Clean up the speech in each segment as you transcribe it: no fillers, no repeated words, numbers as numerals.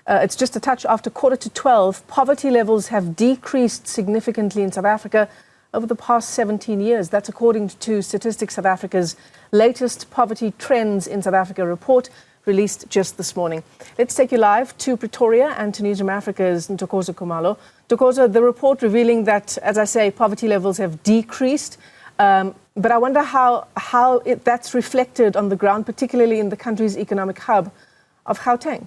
It's just a touch after 11:45. Poverty levels have decreased significantly in South Africa over the past 17 years. That's according to Statistics South Africa's latest Poverty Trends in South Africa report, released just this morning. Let's take you live to Pretoria and to Newzroom Afrika's Ntokozo Khumalo. Ntokozo, the report revealing that, as I say, poverty levels have decreased. But I wonder how that's reflected on the ground, particularly in the country's economic hub of Gauteng.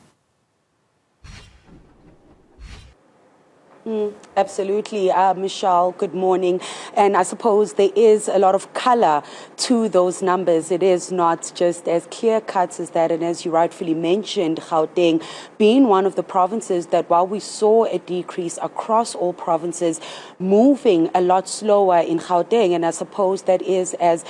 Absolutely, Michelle, good morning. And I suppose there is a lot of color to those numbers. It is not just as clear-cut as that. And as you rightfully mentioned, Gauteng being one of the provinces that, while we saw a decrease across all provinces, moving a lot slower in Gauteng. And I suppose that is as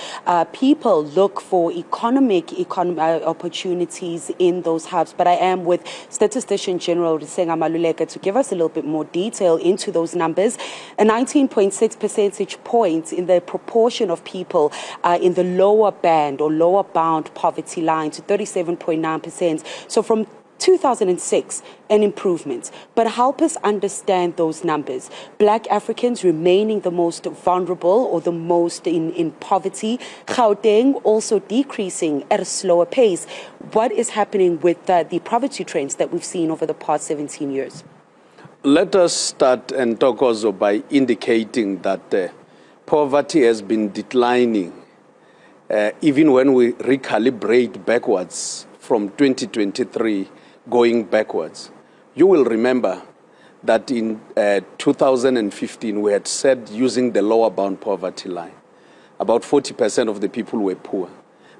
people look for economic opportunities in those hubs. But I am with Statistician-General Risenga Maluleke to give us a little bit more detail into those numbers. A 19.6 percentage points in the proportion of people in the lower band or lower bound poverty line to 37.9%. So from 2006, an improvement. But help us understand those numbers. Black Africans remaining the most vulnerable or the most in poverty. Gauteng also decreasing at a slower pace. What is happening with the poverty trends that we've seen over the past 17 years? Let us start, Ntokozo, by indicating that poverty has been declining even when we recalibrate backwards from 2023 going backwards. You will remember that in 2015 we had said, using the lower bound poverty line, about 40% of the people were poor.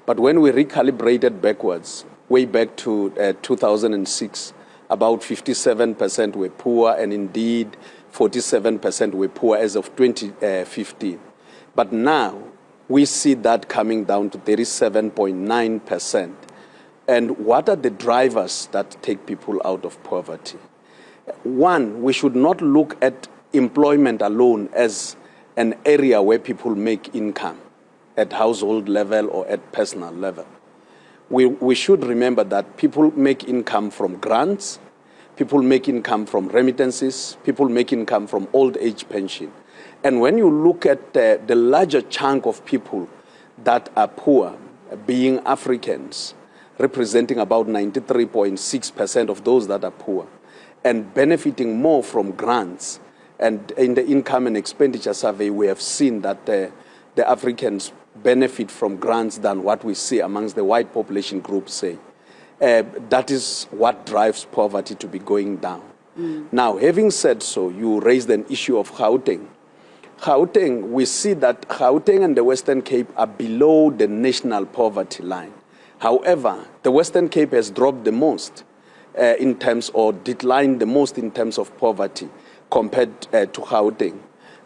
But when we recalibrated backwards, way back to 2006, about 57% were poor, and indeed 47% were poor as of 2015. But now we see that coming down to 37.9%. And what are the drivers that take people out of poverty? One, we should not look at employment alone as an area where people make income at household level or at personal level. We should remember that people make income from grants, people make income from remittances, people make income from old age pension. And when you look at the larger chunk of people that are poor, being Africans, representing about 93.6% of those that are poor, and benefiting more from grants, and in the income and expenditure survey, we have seen that the Africans benefit from grants than what we see amongst the white population groups say. That is what drives poverty to be going down. Now, having said so, you raised an issue of Gauteng. Gauteng, we see that Gauteng and the Western Cape are below the national poverty line. However, the Western Cape has dropped the most in terms, or declined the most in terms of poverty compared to Gauteng.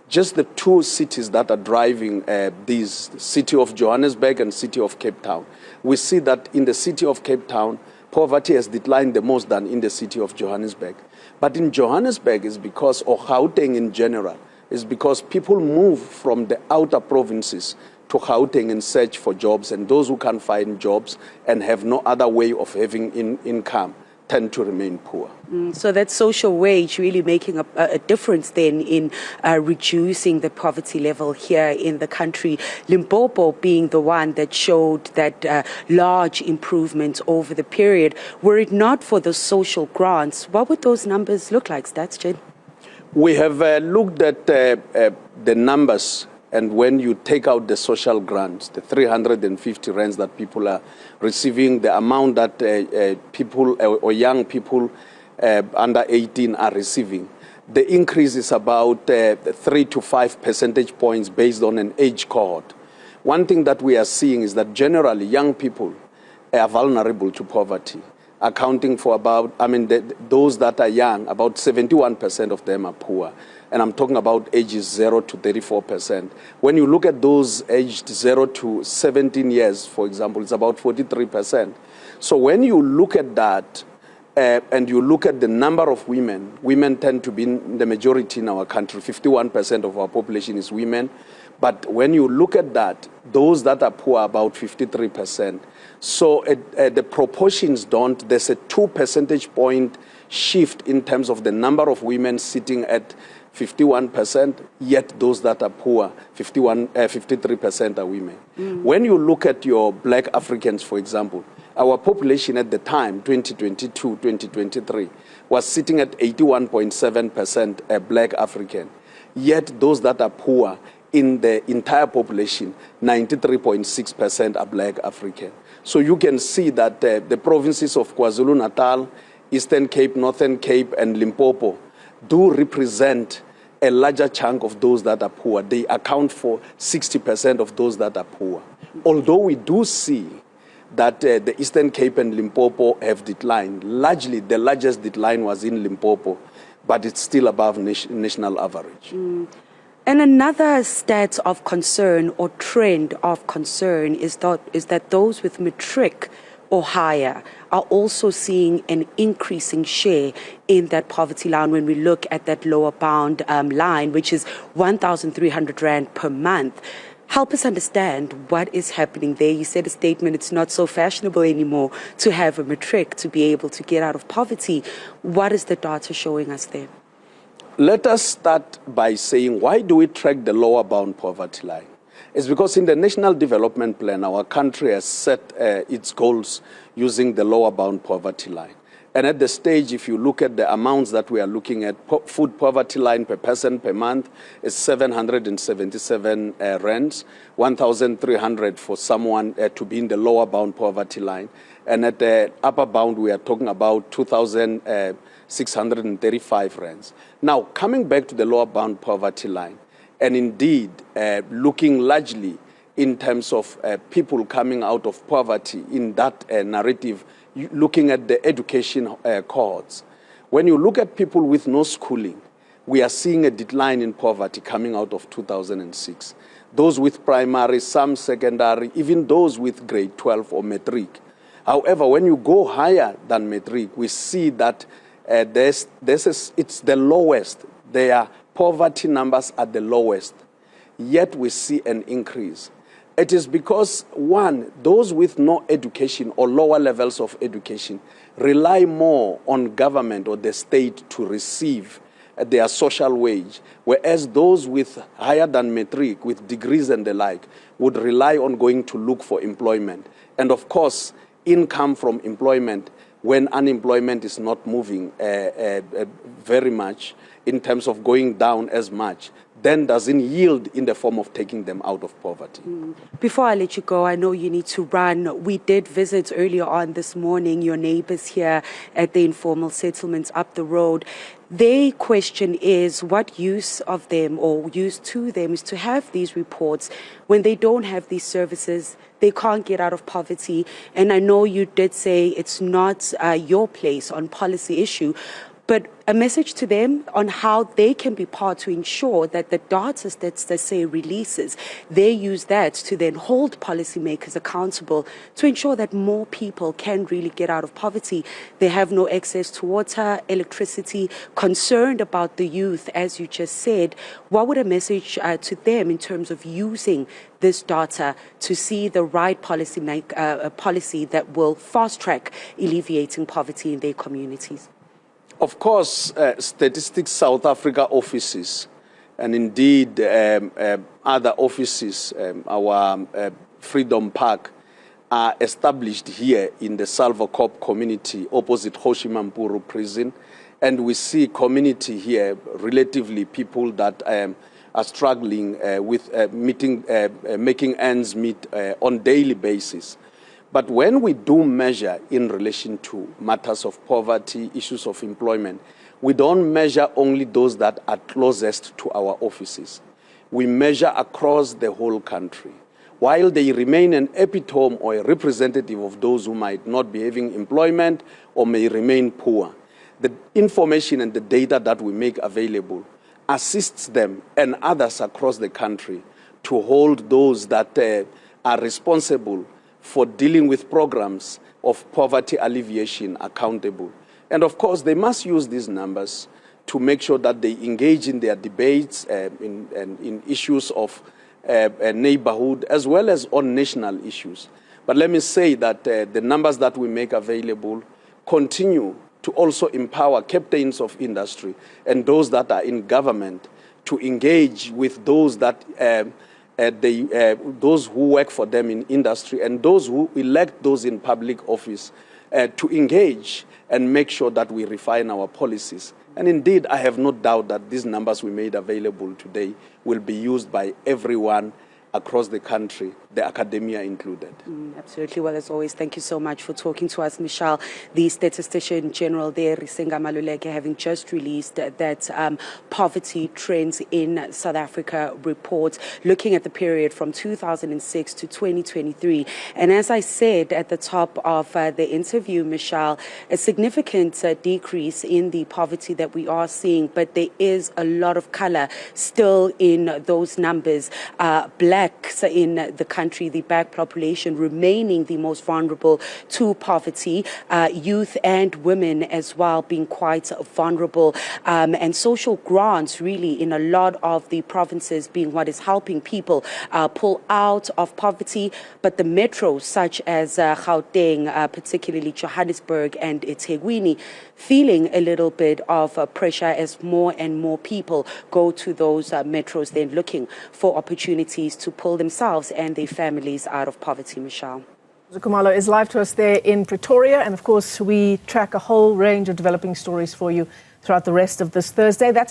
Just the two cities that are driving these, city of Johannesburg and city of Cape Town. We see that in the city of Cape Town, poverty has declined the most than in the city of Johannesburg. But in Johannesburg is because, or Gauteng in general, is because people move from the outer provinces to Gauteng in search for jobs, and those who can't find jobs and have no other way of having income tend to remain poor. So that social wage really making a difference then in reducing the poverty level here in the country. Limpopo being the one that showed that large improvement over the period. Were it not for the social grants, what would those numbers look like, Stats? We have looked at the numbers. And when you take out the social grants, the 350 rands that people are receiving, the amount that people or young people under 18 are receiving, the increase is about 3 to 5 percentage points based on an age cohort. One thing that we are seeing is that generally young people are vulnerable to poverty, accounting for about, those that are young, about 71% of them are poor. And I'm talking about ages 0 to 34%. When you look at those aged 0 to 17 years, for example, it's about 43%. So when you look at that, and you look at the number of women tend to be in the majority in our country. 51% of our population is women. But when you look at that, those that are poor are about 53%. So the proportions don't. There's a 2 percentage point shift in terms of the number of women sitting at 51%, yet those that are poor, 53% are women. When you look at your black Africans, for example, our population at the time, 2022, 2023, was sitting at 81.7% black African, yet those that are poor in the entire population, 93.6% are black African. So you can see that the provinces of KwaZulu-Natal, Eastern Cape, Northern Cape, and Limpopo do represent a larger chunk of those that are poor. They account for 60% of those that are poor. Although we do see that the Eastern Cape and Limpopo have declined. Largely, the largest decline was in Limpopo, but it's still above national average. And another stat of concern or trend of concern is that those with matric or higher are also seeing an increasing share in that poverty line when we look at that lower bound line, which is 1,300 Rand per month. Help us understand what is happening there. You said a statement, it's not so fashionable anymore to have a matric to be able to get out of poverty. What is the data showing us there? Let us start by saying, why do we track the lower bound poverty line? It's because in the National Development Plan, our country has set its goals using the lower bound poverty line. And at the stage, if you look at the amounts that we are looking at, food poverty line per person per month is 777 rands, 1,300 for someone to be in the lower bound poverty line. And at the upper bound, we are talking about 2,635 rands. Now, coming back to the lower bound poverty line, and indeed looking largely in terms of people coming out of poverty in that narrative, looking at the education cohorts. When you look at people with no schooling, we are seeing a decline in poverty coming out of 2006. Those with primary, some secondary, even those with grade 12 or matric. However, when you go higher than matric, we see that it's the lowest. Their poverty numbers are the lowest, yet we see an increase. It is because, one, those with no education or lower levels of education rely more on government or the state to receive their social wage, whereas those with higher than matric, with degrees and the like, would rely on going to look for employment. And of course, income from employment, when unemployment is not moving very much in terms of going down as much, then doesn't yield in the form of taking them out of poverty. Before I let you go, I know you need to run. We did visit earlier on this morning your neighbors here at the informal settlements up the road. Their question is what use of them or use to them is to have these reports when they don't have these services. They can't get out of poverty. And I know you did say it's not your place on policy issue, but a message to them on how they can be part to ensure that the data that they say releases, they use that to then hold policymakers accountable to ensure that more people can really get out of poverty. They have no access to water, electricity, concerned about the youth, as you just said. What would a message to them in terms of using this data to see the right policy that will fast track alleviating poverty in their communities? Of course, Statistics South Africa offices and indeed other offices, our Freedom Park, are established here in the Salvo Corp community opposite Hoshimampuru prison. And we see community here, relatively people that are struggling with making ends meet on daily basis. But when we do measure in relation to matters of poverty, issues of employment, we don't measure only those that are closest to our offices. We measure across the whole country. While they remain an epitome or a representative of those who might not be having employment or may remain poor, the information and the data that we make available assists them and others across the country to hold those that are responsible for dealing with programs of poverty alleviation accountable. And of course, they must use these numbers to make sure that they engage in their debates in issues of neighborhood as well as on national issues. But let me say that the numbers that we make available continue to also empower captains of industry and those that are in government to engage with those that those who work for them in industry and those who elect those in public office to engage and make sure that we refine our policies. And indeed, I have no doubt that these numbers we made available today will be used by everyone across the country, the academia included. Absolutely. Well, as always, thank you so much for talking to us, Michelle. The Statistician-General there, Risenga Maluleke, having just released that poverty trends in South Africa report, looking at the period from 2006 to 2023. And as I said at the top of the interview, Michelle, a significant decrease in the poverty that we are seeing, but there is a lot of color still in those numbers. Blacks in the country, the black population remaining the most vulnerable to poverty, youth and women as well being quite vulnerable, and social grants really in a lot of the provinces being what is helping people pull out of poverty. But the metros such as Gauteng, particularly Johannesburg and eThekwini, feeling a little bit of pressure as more and more people go to those metros, then looking for opportunities to pull themselves and their families out of poverty, Michelle. Ntokozo Khumalo is live to us there in Pretoria, and of course we track a whole range of developing stories for you throughout the rest of this Thursday. That's